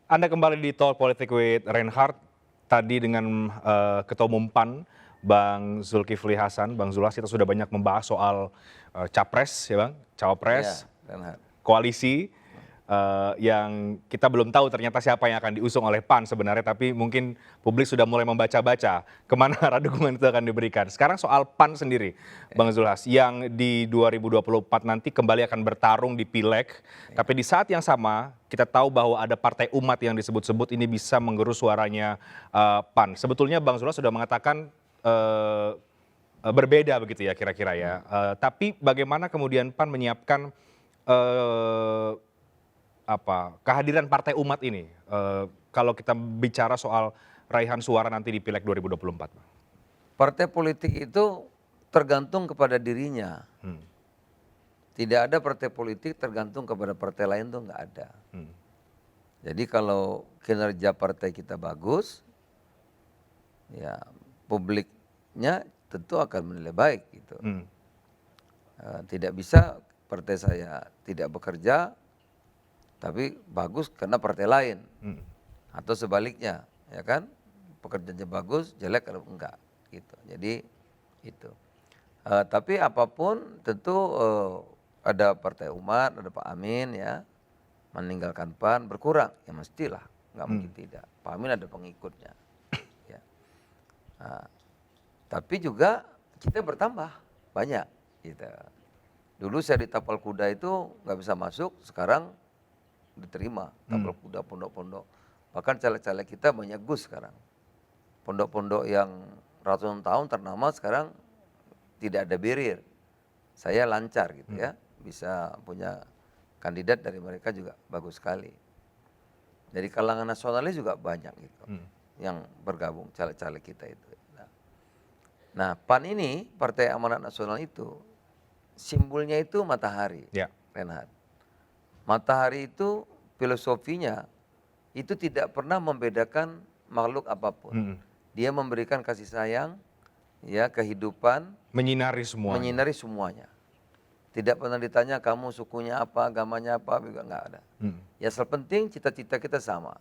Anda kembali di Talk Politik with Reinhardt. Tadi dengan Ketua Umum PAN, Bang Zulkifli Hasan, Bang Zulas, kita sudah banyak membahas soal capres, ya Bang, cawapres, Ya, Renhat. koalisi yang kita belum tahu ternyata siapa yang akan diusung oleh PAN sebenarnya, tapi mungkin publik sudah mulai membaca-baca kemana arah dukungan itu akan diberikan. Sekarang soal PAN sendiri, Bang Zulhas, yang di 2024 nanti kembali akan bertarung di Pileg, tapi di saat yang sama kita tahu bahwa ada partai umat yang disebut-sebut ini bisa menggerus suaranya PAN. Sebetulnya Bang Zulhas sudah mengatakan berbeda begitu ya kira-kira ya. Tapi bagaimana kemudian PAN menyiapkan kehadiran partai umat ini kalau kita bicara soal raihan suara nanti di Pileg 2024? Partai politik itu tergantung kepada dirinya. Tidak ada partai politik tergantung kepada partai lain tuh nggak ada. Jadi kalau kinerja partai kita bagus, ya publiknya tentu akan menilai baik gitu. Tidak bisa partai saya tidak bekerja, tapi bagus karena partai lain, atau sebaliknya, ya kan? Pekerjaannya bagus, jelek kalau enggak, gitu. Jadi itu. Tapi apapun tentu ada partai umat, ada Pak Amin ya, meninggalkan PAN berkurang, ya mestilah, nggak mungkin tidak. Pak Amin ada pengikutnya, ya. Tapi juga kita bertambah banyak, gitu. Dulu saya di Tapal Kuda itu nggak bisa masuk, sekarang diterima tapal kuda pondok-pondok. Bahkan caleg-caleg kita banyak gus sekarang. Pondok-pondok yang ratusan tahun ternama sekarang tidak ada barrier. Saya lancar gitu ya, bisa punya kandidat dari mereka juga bagus sekali. Dari kalangan nasionalis juga banyak gitu yang bergabung caleg-caleg kita itu. Nah, PAN ini Partai Amanat Nasional itu simbolnya itu matahari, Reinhardt. Matahari itu filosofinya itu tidak pernah membedakan makhluk apapun. Dia memberikan kasih sayang, ya kehidupan, Menyinari semuanya. Tidak pernah ditanya kamu sukunya apa, agamanya apa, juga nggak ada. Ya penting cita-cita kita sama,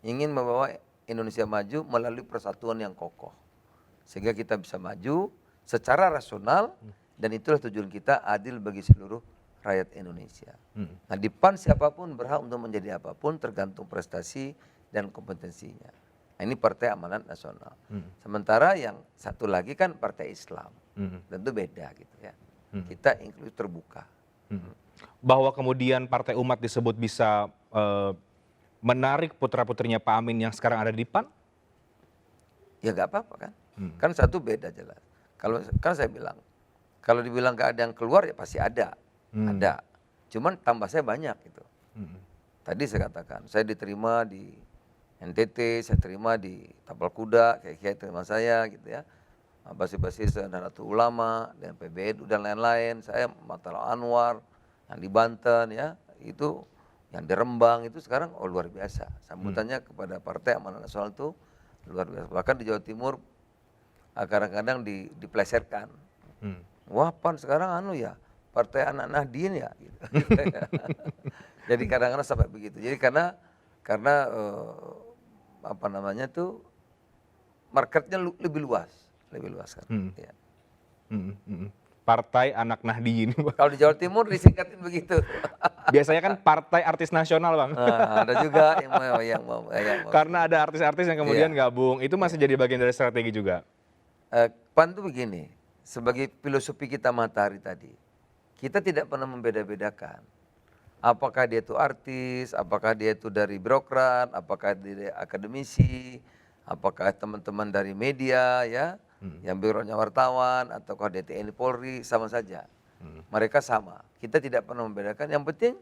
ingin membawa Indonesia maju melalui persatuan yang kokoh, sehingga kita bisa maju secara rasional, dan itulah tujuan kita, adil bagi seluruh rakyat Indonesia. Nah di PAN siapapun berhak untuk menjadi apapun tergantung prestasi dan kompetensinya. Nah, ini Partai Amanat Nasional. Sementara yang satu lagi kan Partai Islam, tentu beda gitu ya. Kita inklusif terbuka. Bahwa kemudian Partai Umat disebut bisa menarik putra-putrinya Pak Amin yang sekarang ada di PAN? Ya nggak apa-apa kan. Kan satu beda jelas. Kalau kan saya bilang, kalau dibilang nggak ada yang keluar ya pasti ada. Ada, cuman tambah saya banyak gitu. Tadi saya katakan, saya diterima di NTT, saya terima di Tapal Kuda, kayak terima saya gitu ya. Basis-basis Nahdlatul Ulama, dan PBNU dan lain-lain. Saya Matalau Anwar, yang di Banten ya, itu yang di Rembang itu sekarang luar biasa. Sambutannya kepada Partai Amanat Nasional itu luar biasa. Bahkan di Jawa Timur kadang-kadang diplesetkan. Wah PAN sekarang ya Partai Anak Nahdien ya gitu. Jadi kadang-kadang sampai begitu. Jadi karena apa namanya tuh marketnya lebih luas kan. Ya. Partai Anak Nahdien. Kalau di Jawa Timur disingkatin begitu. Biasanya kan Partai Artis Nasional, Bang. Nah, ada juga yang mau. Karena ada artis-artis yang kemudian gabung, itu masih jadi bagian dari strategi juga. PAN tuh begini, sebagai filosofi kita matahari tadi, kita tidak pernah membeda-bedakan. Apakah dia itu artis, apakah dia itu dari birokrat, apakah dia akademisi, apakah teman-teman dari media ya, yang birokratnya wartawan, ataukah dia TNI Polri, sama saja. Mereka sama. Kita tidak pernah membedakan. Yang penting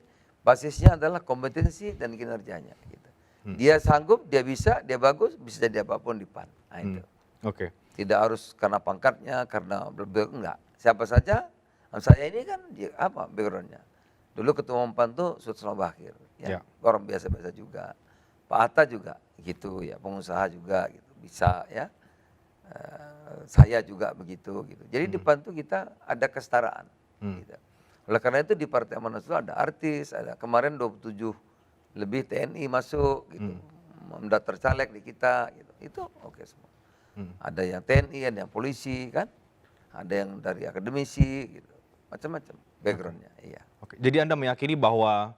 basisnya adalah kompetensi dan kinerjanya. Gitu. Dia sanggup, dia bisa, dia bagus, bisa jadi apapun di PAN. Nah, itu. Oke. Tidak harus karena pangkatnya, karena enggak. Siapa saja. Saya ini kan backgroundnya. Dulu ketua umum PAN tuh Sultan Bakir, ya. Orang biasa-biasa juga. Pak Hatta juga gitu ya, pengusaha juga gitu, bisa ya. Saya juga begitu gitu. Jadi di PAN tuh kita ada kesetaraan. Gitu. Oleh karena itu di Partai Amanat Nasional ada artis, ada kemarin 27 lebih TNI masuk gitu, mendaftar caleg di kita gitu. Itu oke semua. Ada yang TNI, ada yang polisi kan, ada yang dari akademisi gitu, macam-macam backgroundnya. Iya. Oke, jadi Anda meyakini bahwa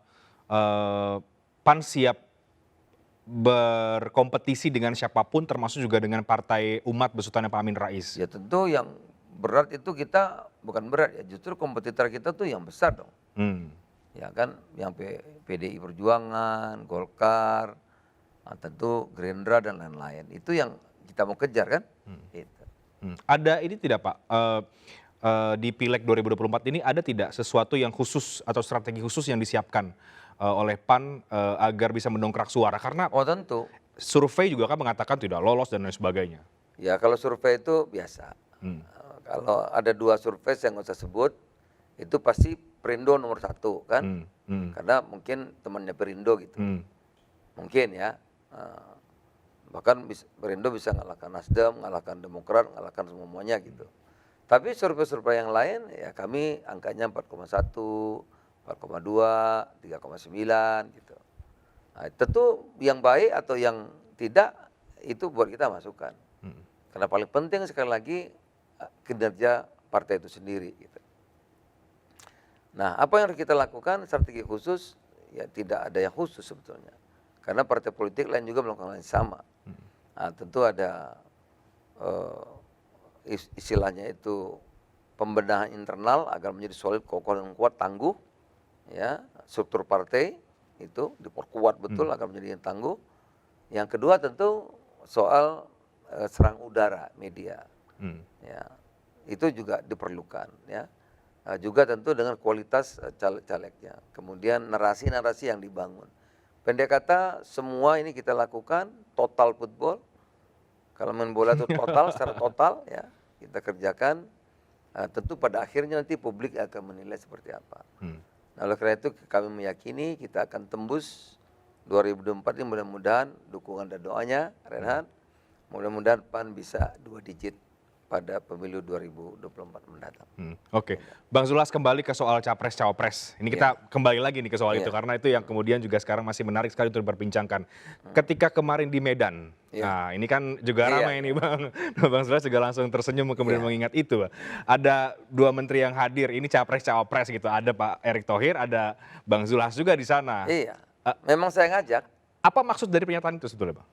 PAN siap berkompetisi dengan siapapun termasuk juga dengan Partai Umat besutannya Pak Amin Rais? Ya tentu yang berat itu kita bukan berat ya, justru kompetitor kita tuh yang besar dong. Hmm. Ya kan, yang PDI Perjuangan, Golkar, tentu Gerindra dan lain-lain. Itu yang kita mau kejar kan? Itu. Ada ini tidak Pak, di Pileg 2024 ini ada tidak sesuatu yang khusus atau strategi khusus yang disiapkan oleh PAN agar bisa mendongkrak suara? Karena Oh tentu. survei juga kan mengatakan tidak lolos dan lain sebagainya. Ya kalau survei itu biasa. Kalau ada 2 survei saya nggak usah sebut, itu pasti Perindo nomor 1 kan? Karena mungkin temannya Perindo gitu. Mungkin ya. Bahkan Perindo bisa ngalahkan Nasdem, ngalahkan Demokrat, ngalahkan semuanya gitu. Tapi survei-survei yang lain ya kami angkanya 4,1, 4,2, 3,9 gitu. Nah, tentu yang baik atau yang tidak itu buat kita masukan. Karena paling penting sekali lagi kinerja partai itu sendiri gitu. Nah, apa yang harus kita lakukan strategi khusus ya tidak ada yang khusus sebetulnya. Karena partai politik lain juga melakukan hal yang sama. Nah, tentu ada istilahnya itu pembenahan internal agar menjadi solid, kokoh dan kuat, tangguh. Ya, struktur partai itu diperkuat betul agar menjadi tangguh. Yang kedua tentu soal serang udara media. Ya, itu juga diperlukan. Ya, juga tentu dengan kualitas caleg-calegnya. Kemudian narasi-narasi yang dibangun. Pendek kata semua ini kita lakukan total football. Kalau main bola itu total, secara total ya kita kerjakan. Tentu pada akhirnya nanti publik akan menilai seperti apa. Nah, oleh karena itu kami meyakini kita akan tembus 2024 ini mudah-mudahan dukungan dan doanya Reinhard. Mudah-mudahan PAN bisa 2 digit pada pemilu 2024 mendatang. Oke, Bang Zulhas kembali ke soal capres-cawapres. Ini kita kembali lagi nih ke soal itu karena itu yang kemudian juga sekarang masih menarik sekali untuk diperbincangkan. Ketika kemarin di Medan, nah ini kan juga ramai ini Bang. Bang Zulhas juga langsung tersenyum kemudian mengingat itu. Ada 2 menteri yang hadir, ini capres-cawapres gitu. Ada Pak Erick Thohir, ada Bang Zulhas juga di sana. Iya, memang saya ngajak. Apa maksud dari pernyataan itu sebetulnya Bang?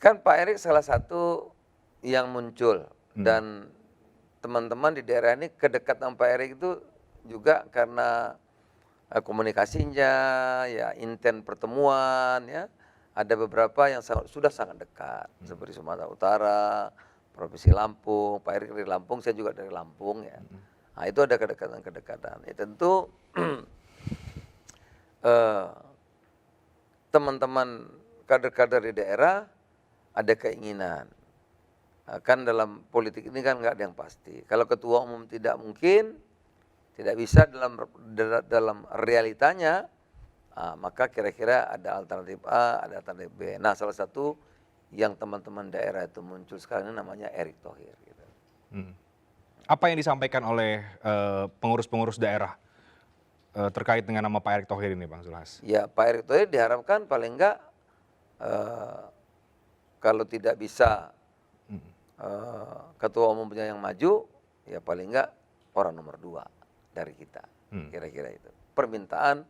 Kan Pak Erick salah satu yang muncul dan teman-teman di daerah ini kedekatan Pak Erick itu juga karena komunikasinya, ya intent pertemuan, ya ada beberapa yang sudah sangat dekat seperti Sumatera Utara, Provinsi Lampung, Pak Erick dari Lampung, saya juga dari Lampung ya. Nah itu ada kedekatan-kedekatan. Ya, tentu teman-teman kader-kader di daerah ada keinginan. Kan dalam politik ini kan nggak ada yang pasti. Kalau ketua umum tidak mungkin, tidak bisa dalam realitanya, maka kira-kira ada alternatif A, ada alternatif B. Nah salah satu yang teman-teman daerah itu muncul sekarang ini namanya Erick Thohir. Gitu. Apa yang disampaikan oleh pengurus-pengurus daerah terkait dengan nama Pak Erick Thohir ini Bang Zulhas? Ya Pak Erick Thohir diharapkan paling enggak kalau tidak bisa ketua umumnya yang maju, ya paling enggak orang nomor 2 dari kita, kira-kira itu. Permintaan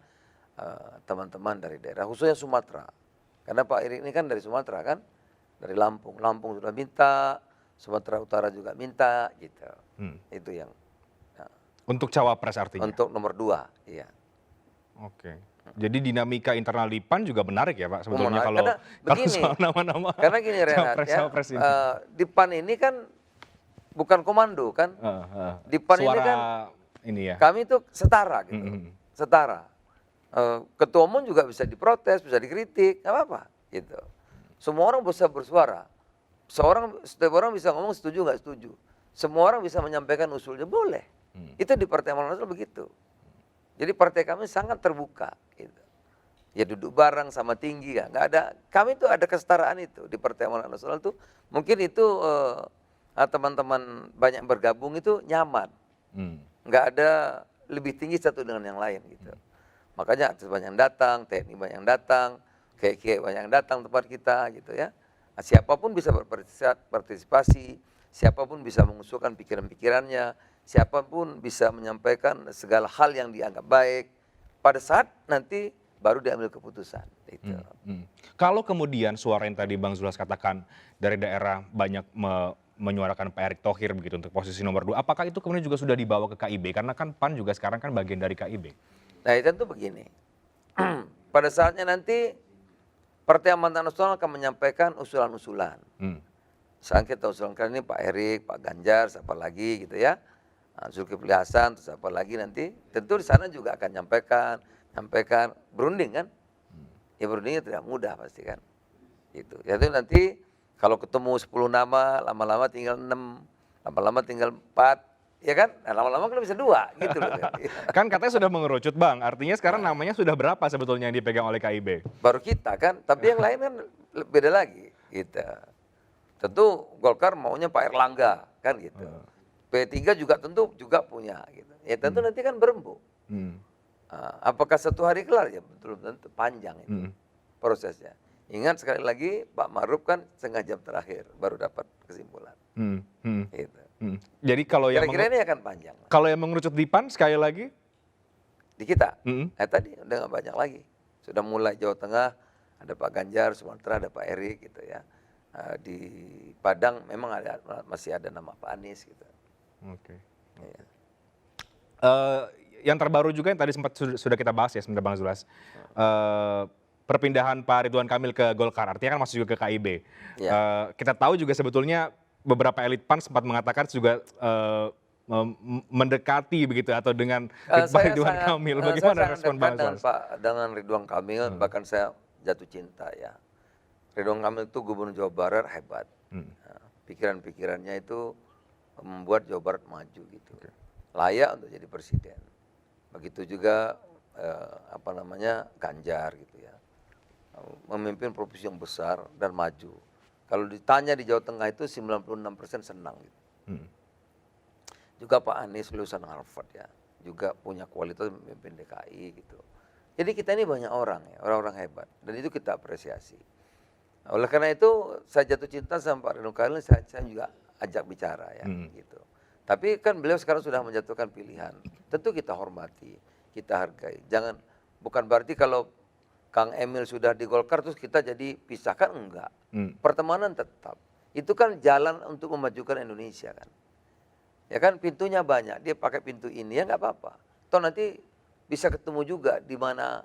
teman-teman dari daerah, khususnya Sumatera. Karena Pak Erick ini kan dari Sumatera kan, dari Lampung. Lampung sudah minta, Sumatera Utara juga minta, gitu. Itu yang. Nah, untuk cawapres artinya? Untuk nomor 2, iya. Oke. Jadi dinamika internal di PAN juga menarik ya Pak sebetulnya kalau soal nama-nama. Karena gini Reinhard ya, di PAN ini kan bukan komando kan. Di PAN ini kan ini ya. Kami itu setara gitu. Setara. Ketua umum juga bisa diprotes, bisa dikritik, nggak apa-apa gitu. Semua orang bisa bersuara. Setiap orang bisa ngomong setuju nggak setuju. Semua orang bisa menyampaikan usulnya, boleh. Itu di Partai Amanat Nasional begitu. Jadi partai kami sangat terbuka, gitu. Ya duduk bareng sama tinggi ya, nggak ada. Kami tuh ada kesetaraan itu di Partai Amanat Nasional tuh. Mungkin itu teman-teman banyak bergabung itu nyaman, nggak ada lebih tinggi satu dengan yang lain gitu. Makanya artis banyak yang datang, TNI banyak yang datang, kiai-kiai banyak yang datang tempat kita gitu ya. Nah, siapapun bisa berpartisipasi, siapapun bisa mengusulkan pikiran-pikirannya, siapapun bisa menyampaikan segala hal yang dianggap baik. Pada saat nanti baru diambil keputusan. Itu. Kalau kemudian suara yang tadi Bang Zulas katakan dari daerah banyak menyuarakan Pak Erick Thohir begitu untuk posisi nomor 2, apakah itu kemudian juga sudah dibawa ke KIB? Karena kan PAN juga sekarang kan bagian dari KIB. Nah, itu tentu begini. Pada saatnya nanti Partai Amanat Nasional akan menyampaikan usulan-usulan. Misalnya kita usulkan ini Pak Erick, Pak Ganjar, siapa lagi gitu ya. Zulkifli Hasan, terus apa lagi nanti. Tentu di sana juga akan nyampaikan berunding kan. Ya berundingnya tidak mudah pasti kan. Gitu. Ya itu nanti kalau ketemu 10 nama, lama-lama tinggal 6, lama-lama tinggal 4, ya kan? Nah, lama-lama kan bisa 2 gitu loh. Kan katanya sudah mengerucut Bang, artinya sekarang namanya sudah berapa sebetulnya yang dipegang oleh KIB? Baru kita kan, tapi yang lain kan beda lagi gitu. Tentu Golkar maunya Pak Erlangga kan gitu. P3 juga tentu juga punya gitu. Ya tentu nanti kan berembuk. Apakah satu hari kelar? Ya betul tentu panjang itu prosesnya. Ingat sekali lagi Pak Maruf kan setengah jam terakhir baru dapat kesimpulan. Gitu. Jadi kalau yang Kira-kira ini akan panjang. kalau yang mengerucut di PAN sekali lagi? Di kita, tadi udah nggak banyak lagi. Sudah mulai Jawa Tengah ada Pak Ganjar, Sumatera ada Pak Erick gitu ya. Di Padang memang masih ada nama Pak Anies gitu. Oke. Iya. Yang terbaru juga yang tadi sempat sudah kita bahas ya sebentar Bang Zulas. Perpindahan Pak Ridwan Kamil ke Golkar, artinya kan masuk juga ke KIB. Ya. Kita tahu juga sebetulnya beberapa elit PAN sempat mengatakan juga mendekati begitu atau dengan Pak Ridwan Kamil. Bagaimana respon Bang Zulas? Dengan Ridwan Kamil, bahkan saya jatuh cinta ya. Ridwan Kamil itu Gubernur Jawa Barat hebat. Pikiran-pikirannya itu membuat Jawa Barat maju gitu. Layak untuk jadi presiden. Begitu juga Ganjar gitu ya. Memimpin provinsi yang besar dan maju. Kalau ditanya di Jawa Tengah itu 96% senang gitu. Juga Pak Anies lulusan Harvard ya. Juga punya kualitas memimpin DKI gitu. Jadi kita ini banyak orang ya, orang-orang hebat. Dan itu kita apresiasi. Oleh karena itu saya jatuh cinta sama Pak Ridwan Kamil, saya juga ajak bicara ya gitu. Tapi kan beliau sekarang sudah menjatuhkan pilihan. Tentu kita hormati, kita hargai. Bukan berarti kalau Kang Emil sudah di Golkar terus kita jadi pisahkan, enggak. Pertemanan tetap. Itu kan jalan untuk memajukan Indonesia kan. Ya kan pintunya banyak, dia pakai pintu ini ya nggak apa-apa. Toh nanti bisa ketemu juga di mana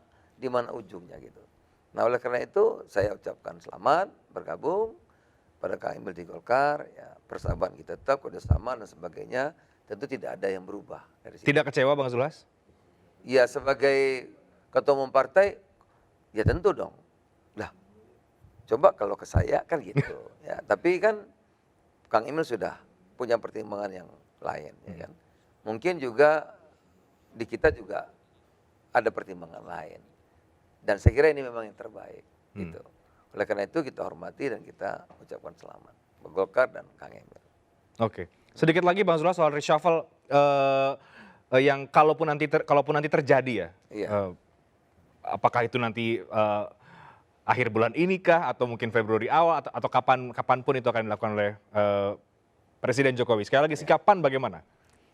ujungnya gitu. Nah oleh karena itu saya ucapkan selamat bergabung pada Kang Emil di Golkar, ya persahabatan kita tetap kerjasama dan sebagainya, tentu tidak ada yang berubah dari situ. Tidak kecewa Bang Zulas? Ya sebagai ketua umum partai, ya tentu dong. Lah, coba kalau ke saya kan gitu. Ya, tapi kan Kang Emil sudah punya pertimbangan yang lain, ya kan. Mungkin juga di kita juga ada pertimbangan lain. Dan saya kira ini memang yang terbaik, gitu. Oleh karena itu kita hormati dan kita ucapkan selamat Golkar dan Kang Emil. Oke, sedikit lagi Bang Zulas soal reshuffle yang kalaupun nanti terjadi ya, apakah itu nanti akhir bulan ini kah atau mungkin Februari awal atau kapanpun itu akan dilakukan oleh Presiden Jokowi. Sekali lagi sikapan bagaimana?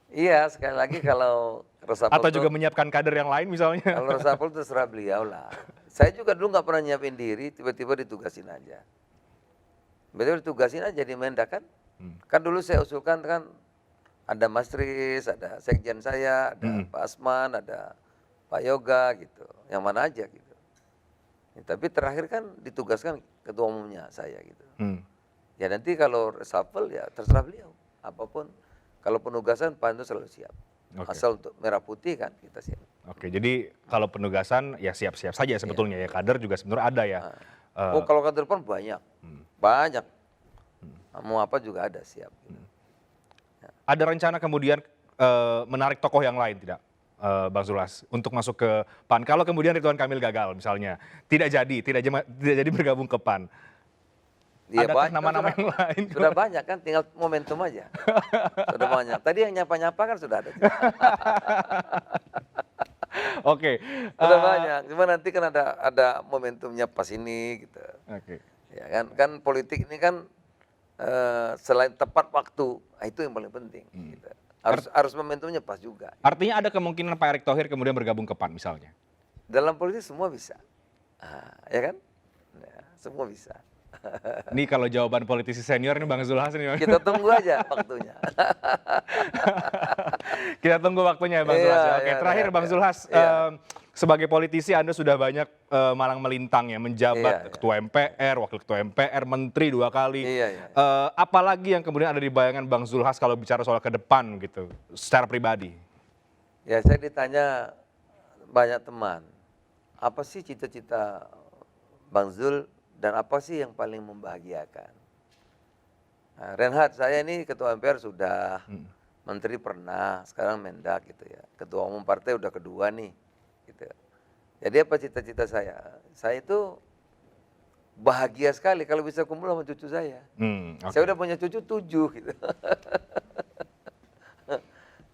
Iya, sekali lagi kalau reshuffle atau juga menyiapkan kader yang lain misalnya. Kalau reshuffle itu terserah beliau lah. Saya juga dulu nggak pernah nyiapin diri, tiba-tiba ditugasin aja. Betul ditugasin aja di Mendak kan. Kan dulu saya usulkan kan ada Mas Tris, ada sekjen saya, ada Pak Asman, ada Pak Yoga gitu. Yang mana aja gitu. Ya, tapi terakhir kan ditugaskan ketua umumnya saya gitu. Ya nanti kalau reshuffle ya terserah beliau. Apapun. Kalau penugasan PAN itu selalu siap. Asal untuk merah putih kan kita siap. Oke, jadi kalau penugasan ya siap-siap saja sebetulnya ya. Kader juga sebenarnya ada ya. Oh kalau kader PAN banyak. Banyak. Mau apa juga ada siap. Ada rencana kemudian menarik tokoh yang lain tidak? Bang Zulas untuk masuk ke PAN. Kalau kemudian Ridwan Kamil gagal misalnya, tidak jadi bergabung ke PAN. Ya, adakah nama-nama yang lain? Sudah banyak kan, tinggal momentum aja. Sudah banyak. Tadi yang nyapa-nyapa kan sudah ada. Oke. Udah banyak. Cuma nanti kan ada momentumnya pas ini gitu. Oke. Ya kan, kan politik ini kan selain tepat waktu, itu yang paling penting. Gitu. Harus momentumnya pas juga. Artinya ada kemungkinan Pak Erick Thohir kemudian bergabung ke PAN misalnya? Dalam politik semua bisa, ya kan? Ya, semua bisa. Ini kalau jawaban politisi senior ini Bang Zulhas ini. Kita tunggu aja waktunya. Kita tunggu waktunya ya Bang Iya, Zulhas. Ya. Oke, iya, terakhir iya, Bang iya. Zulhas, Iya. sebagai politisi Anda sudah banyak malang melintang ya, menjabat Iya, iya. ketua MPR, wakil ketua MPR, menteri 2 kali. Iya, iya. Apalagi yang kemudian ada di bayangan Bang Zulhas kalau bicara soal ke depan gitu, secara pribadi? Ya saya ditanya banyak teman, apa sih cita-cita Bang Zul dan apa sih yang paling membahagiakan? Nah, Reinhard, saya ini ketua MPR sudah, menteri pernah, sekarang Mendak gitu ya. Ketua umum partai udah kedua nih. Gitu. Jadi apa cita-cita saya? Saya itu bahagia sekali kalau bisa kumpul sama cucu saya. Oke. Saya udah punya cucu 7 gitu.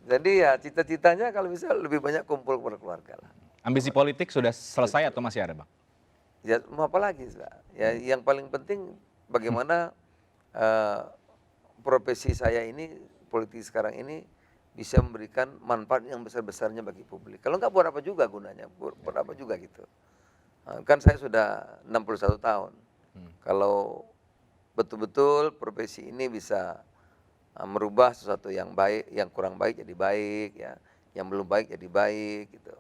Jadi ya cita-citanya kalau bisa lebih banyak kumpul kepada keluarga lah. Ambisi politik sudah selesai atau masih ada Bang? Ya mau apa lagi, Pak? Ya yang paling penting bagaimana profesi saya ini, politik sekarang ini bisa memberikan manfaat yang besar-besarnya bagi publik. Kalau enggak buat apa juga gunanya, buat apa juga gitu. Kan saya sudah 61 tahun. Kalau betul-betul profesi ini bisa merubah sesuatu yang baik, yang kurang baik jadi baik, ya, yang belum baik jadi baik, gitu.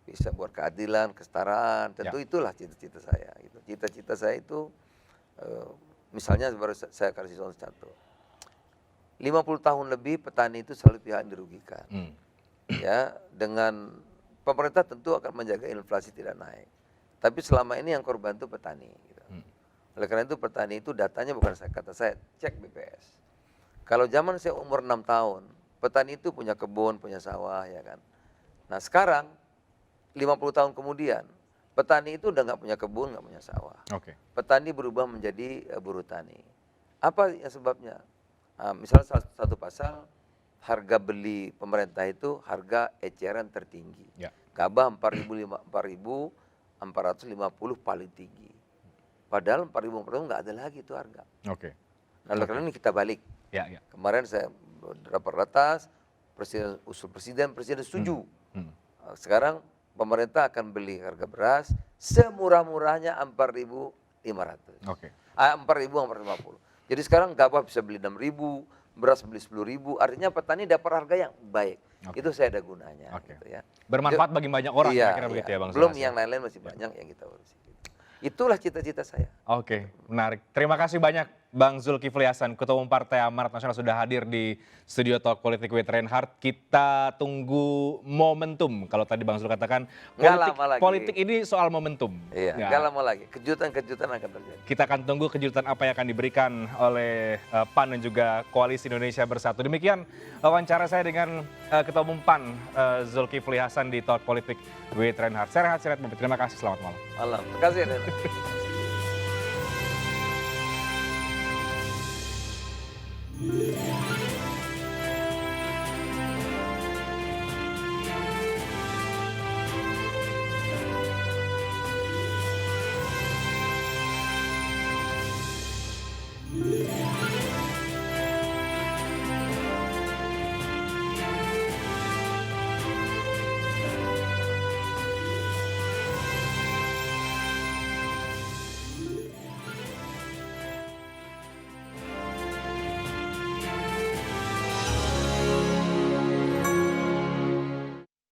Bisa buat keadilan, kesetaraan, tentu itulah cita-cita saya. Gitu. Cita-cita saya itu, misalnya baru saya kasih contoh satu. 50 tahun lebih petani itu selalu pihak yang dirugikan. Ya, dengan pemerintah tentu akan menjaga inflasi tidak naik. Tapi selama ini yang korban itu petani. Gitu. Oleh karena itu petani itu datanya bukan kata saya, cek BPS. Kalau zaman saya umur 6 tahun, petani itu punya kebun, punya sawah, ya kan. Nah sekarang, 50 tahun kemudian, petani itu udah nggak punya kebun, nggak punya sawah. Oke. Petani berubah menjadi buruh tani. Apa yang sebabnya? Misalnya salah satu pasal, harga beli pemerintah itu harga eceran tertinggi. Ya. Gabah 4.450 paling tinggi. Padahal 4.400 nggak ada lagi itu harga. Oke. Nah, oleh karena ini kita balik. Ya, ya. Kemarin saya rapat atas, presiden setuju. Sekarang pemerintah akan beli harga beras semurah-murahnya 4.500. Oke. 4.450. Jadi sekarang gabah bisa beli 6.000, beras beli 10.000. Artinya petani dapat harga yang baik. Itu saya ada gunanya. Oke. Gitu ya. Bermanfaat bagi banyak orang kira-kira begitu ya Bang Belum Zulhas, ya? yang lain-lain masih banyak yang kita urusi. Itulah cita-cita saya. Oke, menarik. Terima kasih banyak Bang Zulkifli Hasan, Ketua Umum Partai Amanat Nasional sudah hadir di Studio Talk Politik with Reinhard. Kita tunggu momentum. Kalau tadi Bang Zul katakan, politik ini soal momentum. Iya, nggak lama lagi. Kejutan-kejutan akan terjadi. Kita akan tunggu kejutan apa yang akan diberikan oleh PAN dan juga Koalisi Indonesia Bersatu. Demikian wawancara saya dengan Ketua Umum PAN Zulkifli Hasan di Talk Politik with Reinhard. Saya Reinhard Sirait, terima kasih, selamat malam. Malam, terima kasih. Yeah.